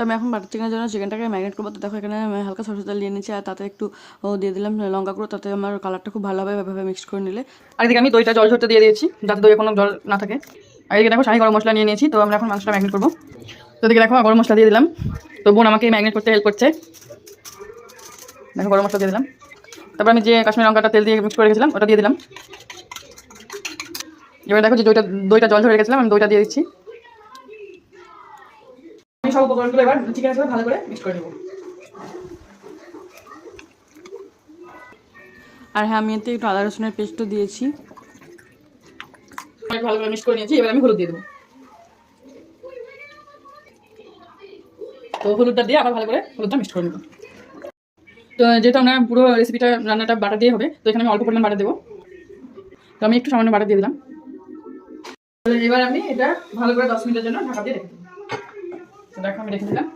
আমি এখন বাটার চিকেনের জন্য চিকেনটাকে ম্যারিনেট করবো। তো দেখো এখানে হালকা সরষের তেল দিয়ে নিচ্ছি আর তাতে একটু দিয়ে দিলাম লঙ্কা গুঁড়ো, তাতে আমার কালারটা খুব ভালো হবে এভাবে মিক্স করে নিলে। আর এদিকে আমি দইটা জল ঝরতে দিয়ে দিয়েছি যাতে দইয়ে কোনো জল না থাকে। আর এদিকে দেখো শাহি গরম মশলা নিয়ে নিয়েছি। তো আমরা এখন মাংসটা ম্যারিনেট করবো। তো এদিকে দেখো গরম মশলা দিয়ে দিলাম। তো বোন আমাকে ম্যারিনেট করতে হেল্প করছে। দেখো গরম মশলা দিয়ে দিলাম। তারপর আমি যে কাশ্মীরি লঙ্কাটা তেল দিয়ে মিক্স করে রেখেছিলাম ওটা দিয়ে দিলাম। এবার দেখো যে দইটা জল ধরে রেখেছিলাম আমি দইটা দিয়ে দিচ্ছি। আমি সব উপকরণগুলো এবার চিকেনের সাথে ভালো করে মিক্স করে নেব। আর হ্যাঁ, আমি এতে একটু আদা রসুনের পেস্টও দিয়েছি। ভালো করে মিক্স করে নিয়েছি। এবার আমি হলুদ দিয়ে দেবো। তো হলুদটা দিয়ে আবার ভালো করে হলুদটা মিক্স করে নেব। তো যেহেতু আমরা পুরো রেসিপিটা রান্নাটা বাটার দিয়ে হবে, তো এখানে আমি অল্প পরিমাণ বাটার দেবো। তো আমি একটু সামান্য বাটার দিয়ে দিলাম। এবার আমি এটা ভালো করে 10 মিনিটের জন্য ঢাকা দিয়ে রেখে দেবো। তো দেখো আমি রেখে দিলাম।